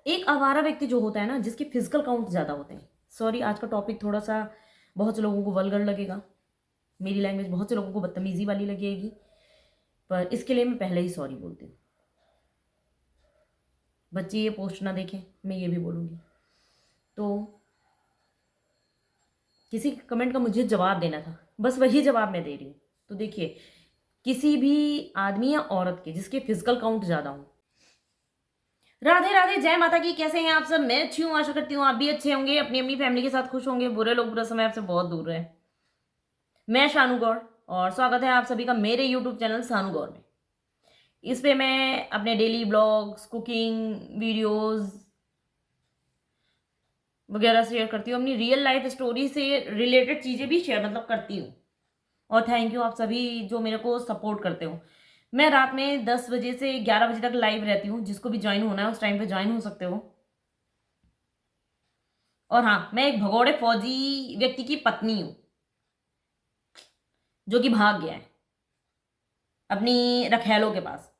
एक आवारा व्यक्ति जो होता है ना, जिसके फिजिकल काउंट ज़्यादा होते हैं। सॉरी, आज का टॉपिक थोड़ा सा बहुत से लोगों को वल्गर लगेगा, मेरी लैंग्वेज बहुत से लोगों को बदतमीजी वाली लगेगी, पर इसके लिए मैं पहले ही सॉरी बोलती हूँ। बच्चे ये पोस्ट ना देखें, मैं ये भी बोलूँगी। तो किसी कमेंट का मुझे जवाब देना था, बस वही जवाब मैं दे रही हूँ। तो देखिए, किसी भी आदमी या औरत के जिसके फिजिकल काउंट ज़्यादा हो। राधे राधे, जय माता की। कैसे हैं आप सब? मैं अच्छी हूँ, आशा करती हूँ आप भी अच्छे होंगे, अपनी अपनी फैमिली के साथ खुश होंगे। बुरे लोग बुरा समय आपसे बहुत दूर रहे। मैं शानू गौड़, और स्वागत है आप सभी का मेरे यूट्यूब चैनल शानू गौड़ में। इस पे मैं अपने डेली ब्लॉग्स, कुकिंग वीडियोस वगैरह शेयर करती हूँ, अपनी रियल लाइफ स्टोरी से रिलेटेड चीज़ें भी शेयर करती हूँ। और थैंक यू आप सभी जो मेरे को सपोर्ट करते हो। मैं रात में 10 बजे से 11 बजे तक लाइव रहती हूँ, जिसको भी ज्वाइन होना है उस टाइम पे ज्वाइन हो सकते हो। और हाँ, मैं एक भगोड़े फौजी व्यक्ति की पत्नी हूँ जो कि भाग गया है अपनी रखैलों के पास।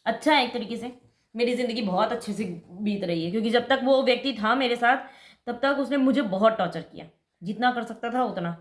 अच्छा है, एक तरीके से मेरी जिंदगी बहुत अच्छे से बीत रही है, क्योंकि जब तक वो व्यक्ति था मेरे साथ तब तक उसने मुझे बहुत टॉर्चर किया, जितना कर सकता था उतना।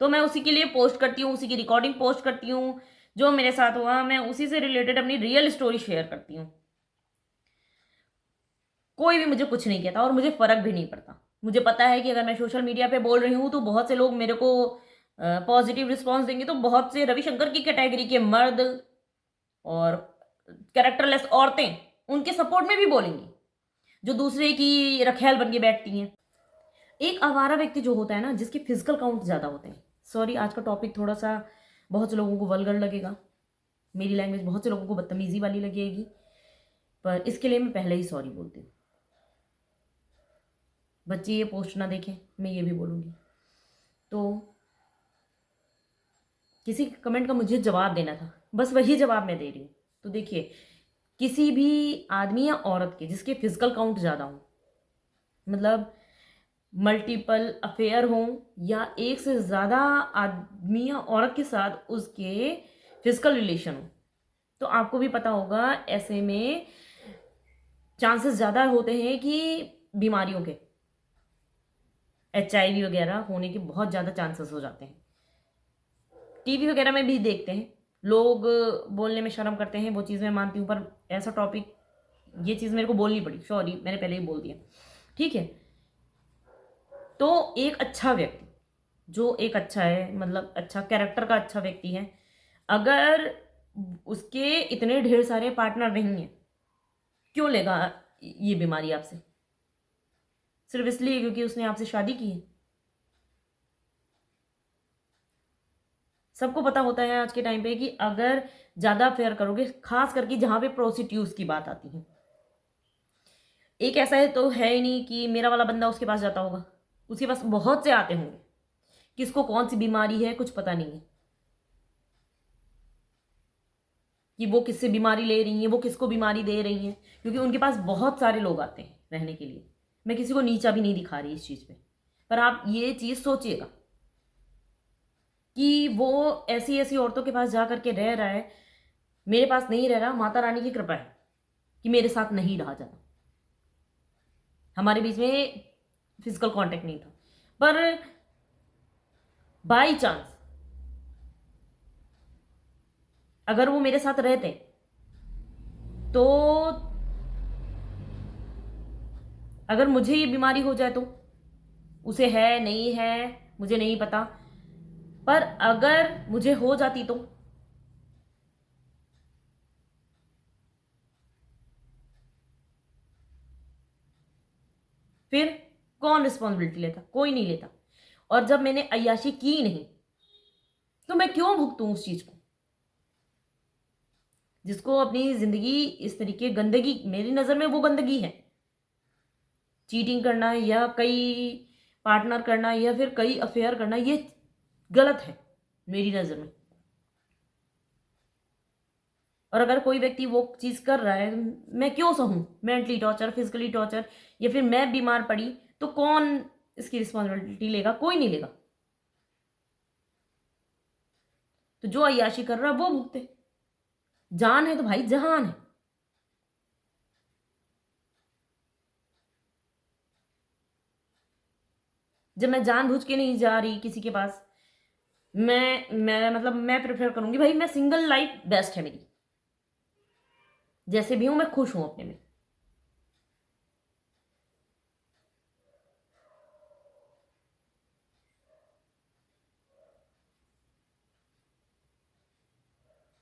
तो मैं उसी के लिए पोस्ट करती हूँ, उसी की रिकॉर्डिंग पोस्ट करती हूँ। जो मेरे साथ हुआ मैं उसी से रिलेटेड अपनी रियल स्टोरी शेयर करती हूँ। कोई भी मुझे कुछ नहीं कहता और मुझे फर्क भी नहीं पड़ता। मुझे पता है कि अगर मैं सोशल मीडिया पे बोल रही हूँ तो बहुत से लोग मेरे को पॉजिटिव रिस्पॉन्स देंगे, तो बहुत से रविशंकर की कैटेगरी के मर्द और कैरेक्टरलेस औरतें उनके सपोर्ट में भी बोलेंगी, जो दूसरे की रखैल बन के बैठती हैं। एक आवारा व्यक्ति जो होता है ना, जिसके फिजिकल काउंट ज़्यादा होते हैं। सॉरी, आज का टॉपिक थोड़ा सा बहुत से लोगों को वल्गर लगेगा, मेरी लैंग्वेज बहुत से लोगों को बदतमीजी वाली लगेगी, पर इसके लिए मैं पहले ही सॉरी बोलती हूँ। बच्चे ये पोस्ट ना देखें, मैं ये भी बोलूँगी। तो किसी कमेंट का मुझे जवाब देना था, बस वही जवाब मैं दे रही हूँ। तो देखिए, किसी भी आदमी या औरत के जिसके फिजिकल काउंट ज़्यादा हो, मतलब मल्टीपल अफेयर हो या एक से ज़्यादा आदमी या औरत के साथ उसके फिजिकल रिलेशन हो, तो आपको भी पता होगा ऐसे में चांसेस ज़्यादा होते हैं कि बीमारियों के, HIV वगैरह होने के बहुत ज़्यादा चांसेस हो जाते हैं। टीवी वगैरह में भी देखते हैं लोग, बोलने में शर्म करते हैं, वो चीज़ मैं मानती हूँ, पर ऐसा टॉपिक, ये चीज़ मेरे को बोलनी पड़ी, सॉरी मैंने पहले ही बोल दिया, ठीक है। तो एक अच्छा व्यक्ति जो एक अच्छा है, मतलब अच्छा कैरेक्टर का अच्छा व्यक्ति है, अगर उसके इतने ढेर सारे पार्टनर नहीं है, क्यों लेगा ये बीमारी आपसे? सिर्फ इसलिए क्योंकि उसने आपसे शादी की है। सबको पता होता है आज के टाइम पे कि अगर ज़्यादा अफेयर करोगे, खास करके जहाँ पे प्रोस्टिट्यूट्स की बात आती है, एक ऐसा है तो है ही नहीं कि मेरा वाला बंदा उसके पास जाता होगा, उसके पास बहुत से आते होंगे। किसको कौन सी बीमारी है कुछ पता नहीं है, कि वो किससे बीमारी ले रही हैं, वो किसको बीमारी दे रही हैं, क्योंकि उनके पास बहुत सारे लोग आते हैं रहने के लिए। मैं किसी को नीचा भी नहीं दिखा रही इस चीज़ पे, पर आप ये चीज़ सोचिएगा कि वो ऐसी ऐसी औरतों के पास जा करके रह रहा है। मेरे पास नहीं रह रहा, माता रानी की कृपा है कि मेरे साथ नहीं रहा जाता, हमारे बीच में फिजिकल कांटेक्ट नहीं था, पर बाई चांस अगर वो मेरे साथ रहते तो, अगर मुझे ये बीमारी हो जाए तो, उसे है नहीं है मुझे नहीं पता, पर अगर मुझे हो जाती तो फिर कौन रिस्पॉन्सिबिलिटी लेता? कोई नहीं लेता। और जब मैंने अय्याशी की नहीं तो मैं क्यों भुगतूं उस चीज को? जिसको अपनी जिंदगी इस तरीके गंदगी, मेरी नजर में वो गंदगी है, चीटिंग करना या कई पार्टनर करना या फिर कई अफेयर करना, ये गलत है मेरी नज़र में। और अगर कोई व्यक्ति वो चीज़ कर रहा है, मैं क्यों सहूँ मेंटली टॉर्चर, फिजिकली टॉर्चर, या फिर मैं बीमार पड़ी तो कौन इसकी रिस्पॉन्सिबिलिटी लेगा? कोई नहीं लेगा। तो जो अय्याशी कर रहा है वो भुगते। जान है तो भाई जहान है। जब मैं जानबूझ के नहीं जा रही किसी के पास, मैं मतलब मैं प्रेफर करूंगी भाई, मैं सिंगल लाइफ बेस्ट है मेरी, जैसे भी हूं मैं खुश हूं अपने में।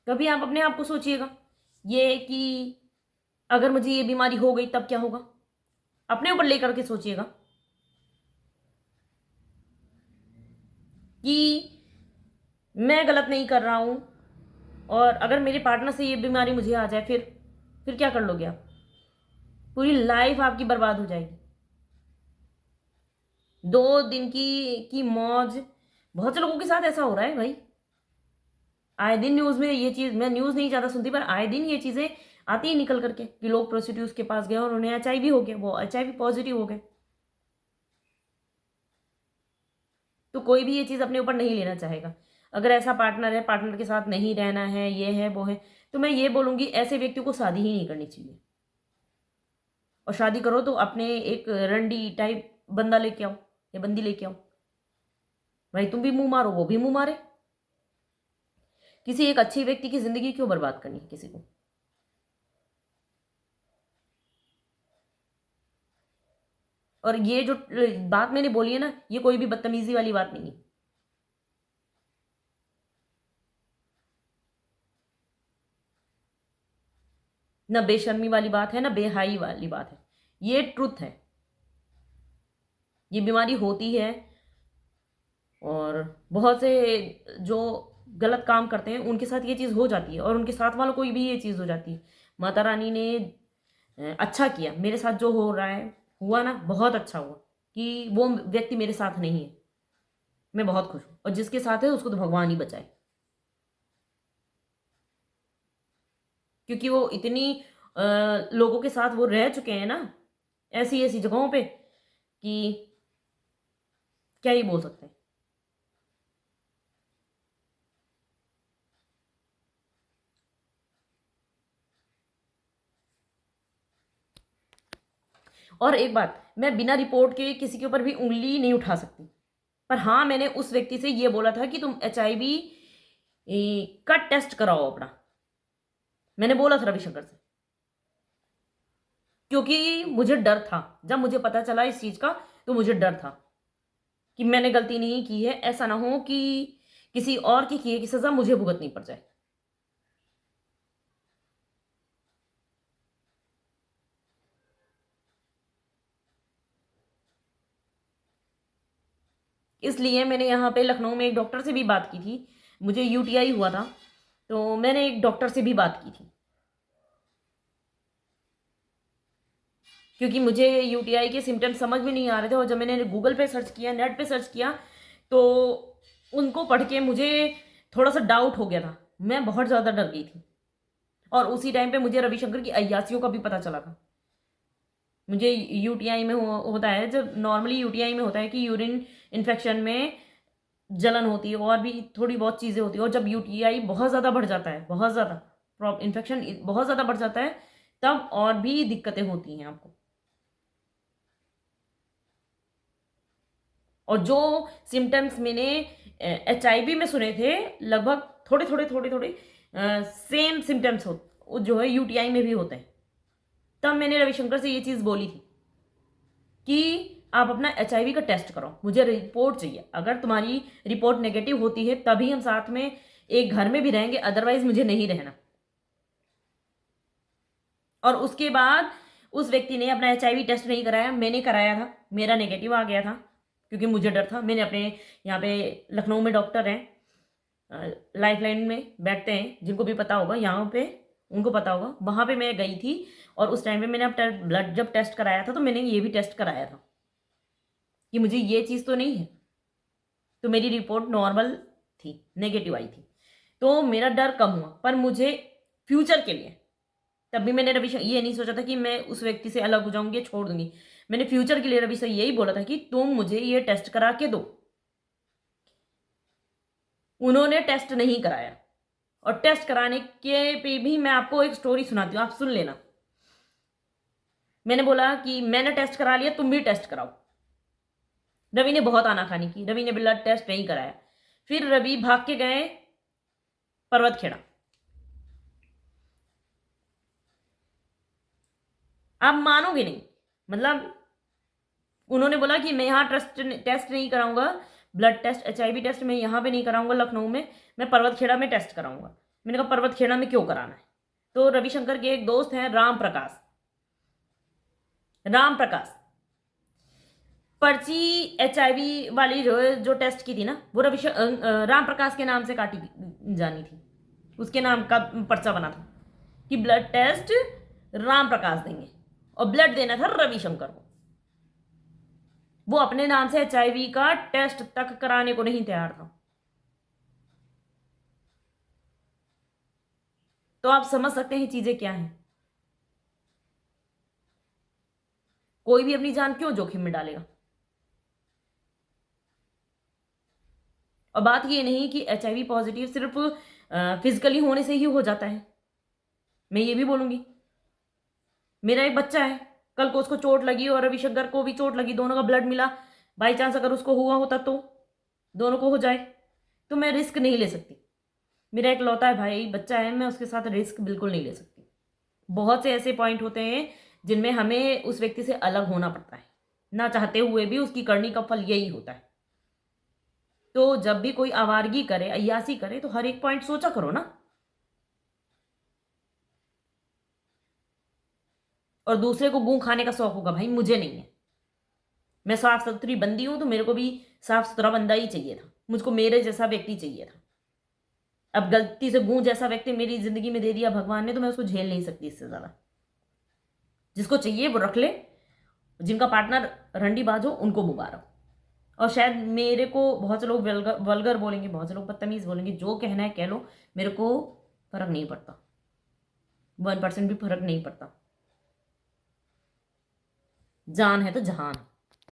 कभी आप अपने आप को सोचिएगा ये कि अगर मुझे ये बीमारी हो गई तब क्या होगा, अपने ऊपर लेकर के सोचिएगा कि मैं गलत नहीं कर रहा हूं, और अगर मेरे पार्टनर से ये बीमारी मुझे आ जाए, फिर क्या कर लोगे आप? पूरी लाइफ आपकी बर्बाद हो जाएगी। 2 दिन की मौज, बहुत से लोगों के साथ ऐसा हो रहा है भाई। आए दिन न्यूज में ये चीज, मैं न्यूज नहीं ज्यादा सुनती, पर आए दिन ये चीजें आती ही निकल करके कि लोग प्रोस्टिट्यूट के पास गए और उन्हें एचआईवी हो गया, वो एचआईवी पॉजिटिव हो गए। तो कोई भी ये चीज अपने ऊपर नहीं लेना चाहेगा। अगर ऐसा पार्टनर है, पार्टनर के साथ नहीं रहना है, ये है वो है, तो मैं ये बोलूंगी ऐसे व्यक्ति को शादी ही नहीं करनी चाहिए। और शादी करो तो अपने एक रंडी टाइप बंदा लेके आओ या बंदी लेके आओ। भाई तुम भी मुंह मारो, वो भी मुंह मारे। किसी एक अच्छे व्यक्ति की जिंदगी क्यों बर्बाद करनी है किसी को? और ये जो बात मैंने बोली है ना, ये कोई भी बदतमीजी वाली बात नहीं है। ना बेशर्मी वाली बात है, ना बेहाई वाली बात है, ये ट्रुथ है। ये बीमारी होती है, और बहुत से जो गलत काम करते हैं उनके साथ ये चीज़ हो जाती है, और उनके साथ वालों को भी ये चीज़ हो जाती है। माता रानी ने अच्छा किया, मेरे साथ जो हो रहा है हुआ ना, बहुत अच्छा हुआ कि वो व्यक्ति मेरे साथ नहीं है। मैं बहुत खुश हूँ, और जिसके साथ है उसको तो भगवान ही बचाए, क्योंकि वो इतनी लोगों के साथ वो रह चुके हैं ना, ऐसी ऐसी जगहों पे, कि क्या ही बोल सकते हैं। और एक बात, मैं बिना रिपोर्ट के किसी के ऊपर भी उंगली नहीं उठा सकती, पर हाँ मैंने उस व्यक्ति से ये बोला था कि तुम एचआईवी का टेस्ट कराओ अपना। मैंने बोला था रविशंकर से, क्योंकि मुझे डर था। जब मुझे पता चला इस चीज का, तो मुझे डर था कि मैंने गलती नहीं की है, ऐसा ना हो कि किसी और की किए की सजा मुझे भुगतनी पड़ जाए। इसलिए मैंने यहाँ पे लखनऊ में एक डॉक्टर से भी बात की थी। मुझे यूटीआई हुआ था, तो मैंने एक डॉक्टर से भी बात की थी, क्योंकि मुझे यूटीआई के सिम्टम्स समझ में नहीं आ रहे थे। और जब मैंने गूगल पे सर्च किया, नेट पे सर्च किया, तो उनको पढ़ के मुझे थोड़ा सा डाउट हो गया था। मैं बहुत ज़्यादा डर गई थी, और उसी टाइम पे मुझे रविशंकर की अय्यासियों का भी पता चला था। मुझे यूटीआई में होता है, जब नॉर्मली यूटीआई में होता है कि यूरिन इन्फेक्शन में जलन होती है, और भी थोड़ी बहुत चीज़ें होती है। और जब यूटीआई बहुत ज़्यादा बढ़ जाता है, बहुत ज़्यादा इन्फेक्शन बहुत ज़्यादा बढ़ जाता है, तब और भी दिक्कतें होती हैं आपको। और जो सिम्टम्स मैंने एचआईवी में सुने थे, लगभग थोड़े थोड़े सेम सिम्टम्स हो जो है यूटीआई में भी होते हैं। तब मैंने रविशंकर से ये चीज़ बोली थी कि आप अपना एचआईवी का टेस्ट करो, मुझे रिपोर्ट चाहिए। अगर तुम्हारी रिपोर्ट नेगेटिव होती है तभी हम साथ में एक घर में भी रहेंगे, अदरवाइज मुझे नहीं रहना। और उसके बाद उस व्यक्ति ने अपना एचआईवी टेस्ट नहीं कराया, मैंने कराया था, मेरा नेगेटिव आ गया था, क्योंकि मुझे डर था। मैंने अपने यहाँ पे लखनऊ में डॉक्टर हैं, लाइफ लाइन में बैठते हैं, जिनको भी पता होगा यहाँ पे, उनको पता होगा, वहाँ पे मैं गई थी। और उस टाइम पे मैंने अब ब्लड जब टेस्ट कराया था, तो मैंने ये भी टेस्ट कराया था कि मुझे ये चीज़ तो नहीं है। तो मेरी रिपोर्ट नॉर्मल थी, नेगेटिव आई थी, तो मेरा डर कम हुआ। पर मुझे फ्यूचर के लिए, तब भी मैंने रवि ये नहीं सोचा था कि मैं उस व्यक्ति से अलग हो जाऊंगी, छोड़ दूंगी। मैंने फ्यूचर के लिए रवि से यही बोला था कि तुम मुझे ये टेस्ट करा के दो। उन्होंने टेस्ट नहीं कराया, और टेस्ट कराने के पे भी मैं आपको एक स्टोरी सुनाती हूँ, आप सुन लेना। मैंने बोला कि मैंने टेस्ट करा लिया, तुम भी टेस्ट कराओ। रवि ने बहुत आनाकानी की, रवि ने ब्लड टेस्ट नहीं कराया। फिर रवि भाग के गए पर्वतखेड़ा। आप मानोगे नहीं, मतलब उन्होंने बोला कि मैं यहाँ टेस्ट नहीं कराऊंगा, ब्लड टेस्ट HIV टेस्ट मैं यहाँ पे नहीं कराऊंगा लखनऊ में, मैं पर्वतखेड़ा में टेस्ट कराऊंगा। मैंने कहा पर्वतखेड़ा में क्यों कराना है? तो रविशंकर के एक दोस्त हैं राम प्रकाश, पर्ची HIV वाली जो टेस्ट की थी ना, वो राम प्रकाश के नाम से काटी जानी थी, उसके नाम का पर्चा बना था कि ब्लड टेस्ट राम प्रकाश देंगे और ब्लड देना था रविशंकर को। वो अपने नाम से HIV का टेस्ट तक कराने को नहीं तैयार था। तो आप समझ सकते हैं चीजें क्या हैं। कोई भी अपनी जान क्यों जोखिम में डालेगा? और बात ये नहीं कि HIV पॉजिटिव सिर्फ फिजिकली होने से ही हो जाता है। मैं ये भी बोलूंगी, मेरा एक बच्चा है, कल को उसको चोट लगी और रविशंकर को भी चोट लगी, दोनों का ब्लड मिला, बाई चांस अगर उसको हुआ होता तो दोनों को हो जाए, तो मैं रिस्क नहीं ले सकती। मेरा एक लौता है भाई, बच्चा है, मैं उसके साथ रिस्क बिल्कुल नहीं ले सकती। बहुत से ऐसे पॉइंट होते हैं जिनमें हमें उस व्यक्ति से अलग होना पड़ता है, ना चाहते हुए भी उसकी करनी का फल यही होता है। तो जब भी कोई आवारगी करे, अय्यासी करे, तो हर एक पॉइंट सोचा करो ना। और दूसरे को गूं खाने का शौक होगा, भाई मुझे नहीं है। मैं साफ सुथरी बंदी हूं, तो मेरे को भी साफ सुथरा बंदा ही चाहिए था, मुझको मेरे जैसा व्यक्ति चाहिए था। अब गलती से गूं जैसा व्यक्ति मेरी जिंदगी में दे दिया भगवान ने, तो मैं उसको झेल नहीं सकती इससे ज्यादा। जिसको चाहिए वो रख ले, जिनका पार्टनर रंडीबाज हो उनको मुबारक। और शायद मेरे को बहुत से लोग वल्गर बोलेंगे, बहुत से लोग बदतमीज बोलेंगे, जो कहना है कह लो, मेरे को फर्क नहीं पड़ता, 1% भी फर्क नहीं पड़ता। जान है तो जहान है।